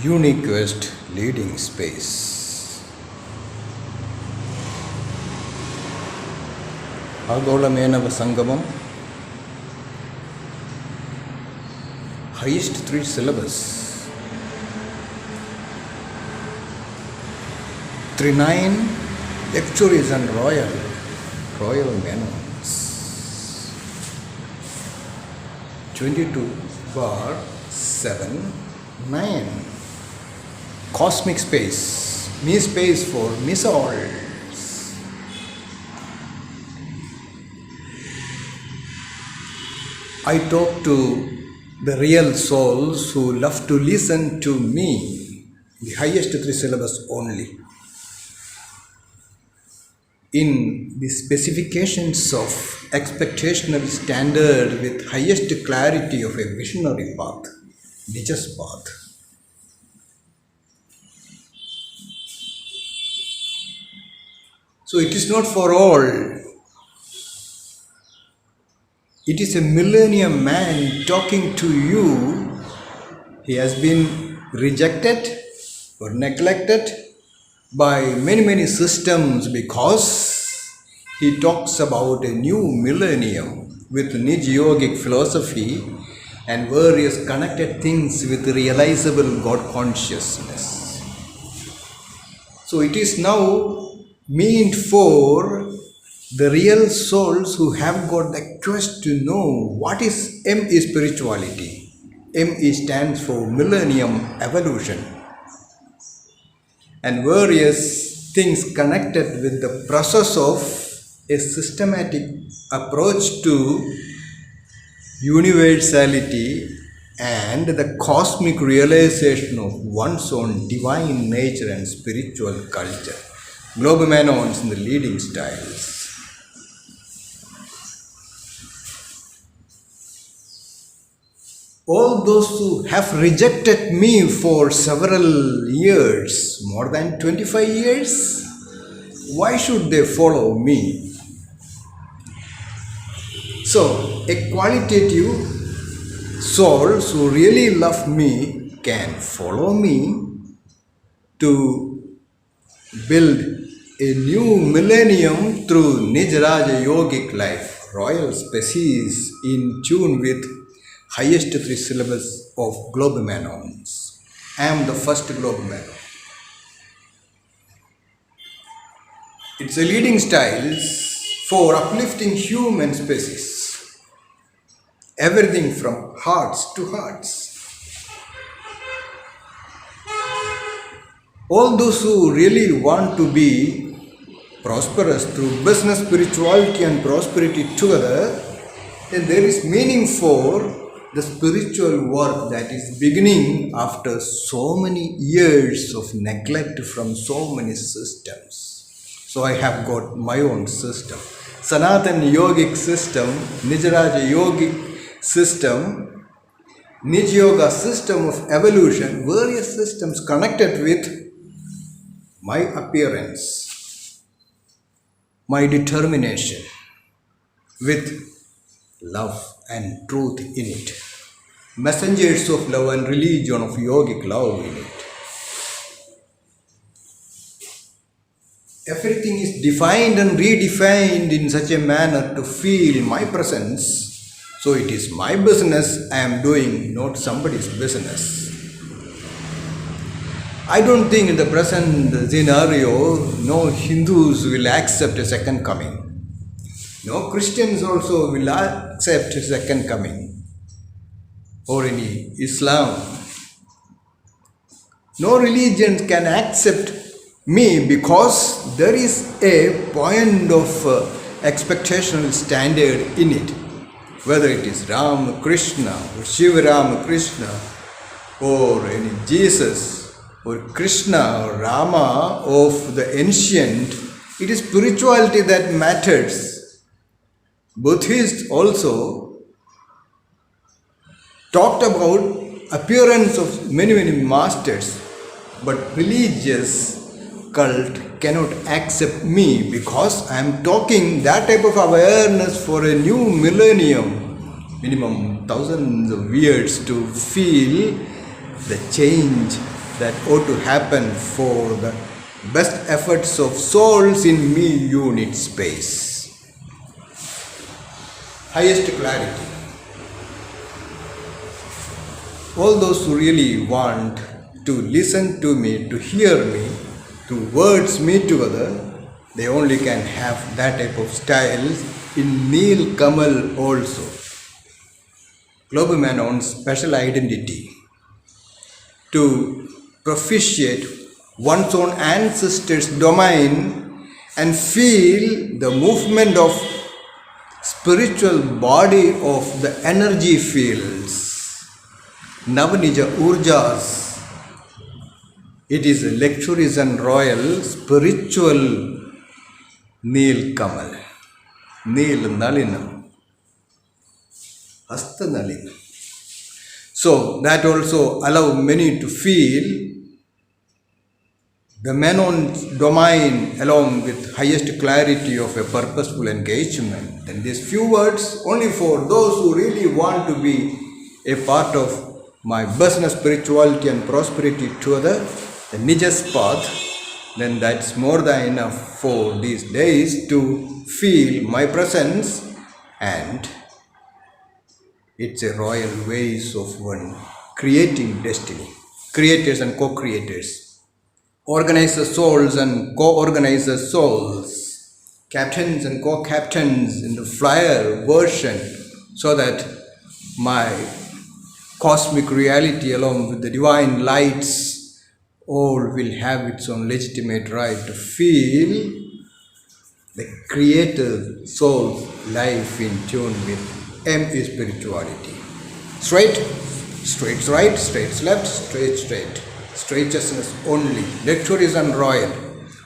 Uniquest leading space. Agola Menava Sangamam. Highest 3 syllabus. 39 lectures and royal Menons. 22/7/9. Cosmic space, me space for MESSOULS. I talk to the real souls who love to listen to me, the highest 3 syllabus only. In the specifications of expectational standard with highest clarity of a visionary path, Nij's path. So it is not for all. It is a millennium man talking to you. He has been rejected or neglected by many systems because he talks about a new millennium with Nij Yogic philosophy and various connected things with realizable God consciousness. So it is now meant for the real souls who have got the quest to know what is M is spirituality. M stands for millennium evolution and various things connected with the process of a systematic approach to universality and the cosmic realization of one's own divine nature and spiritual culture. Globe Menons in the leading styles. All those who have rejected me for several years, more than 25 years, why should they follow me? So, a qualitative souls who really love me can follow me to build a new millennium through Nij Raj Yogic life, royal species in tune with highest 3 syllabus of Globe Menons. I am the first Globe Menon. It's a leading styles for uplifting human species. Everything from hearts to hearts. All those who really want to be prosperous through business, spirituality and prosperity together, then there is meaning for the spiritual work that is beginning after so many years of neglect from so many systems. So I have got my own system. Sanatan Yogic system, Nij Raj Yogic system, Nij Yoga system of evolution, various systems connected with my appearance, my determination, with love and truth in it. Messengers of love and religion of yogic love in it. Everything is defined and redefined in such a manner to feel my presence. So it is my business I am doing, not somebody's business. I don't think in the present scenario, no Hindus will accept a second coming. No Christians also will accept a second coming. Or any Islam. No religion can accept me because there is a point of expectational standard in it. Whether it is Ram Krishna or Shiva Ram Krishna or any Jesus or Krishna or Rama of the ancient, it is spirituality that matters. Buddhists also talked about appearance of many masters, but religious cult cannot accept me because I am talking that type of awareness for a new millennium, minimum thousands of years to feel the change that ought to happen for the best efforts of souls in me unit space. Highest clarity. All those who really want to listen to me, to hear me, to words me together, they only can have that type of style in Neel Kamal also. Global Menon's special identity to propitiate one's own ancestors' domain and feel the movement of spiritual body of the energy fields, Navnija Urjas. It is a luxurious and royal spiritual Neel Kamal, Neel Nalinam, Hasta Nalinam. So that also allow many to feel the Menon domain along with highest clarity of a purposeful engagement. And these few words only for those who really want to be a part of my business, spirituality and prosperity together, the Nij's path, then that's more than enough for these days to feel my presence, and it's a royal ways of one creating destiny, creators and co-creators, organizer souls and co-organizer souls, captains and co-captains in the flyer version, so that my cosmic reality along with the divine lights all will have its own legitimate right to feel the creator soul's life in tune with ME spirituality. Straight, straight's right, straight's left, straight, straightness only, luxurious and royal.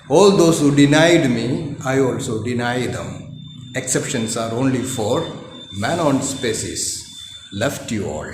All those who denied me, I also deny them. Exceptions are only for Menon species. Left you all.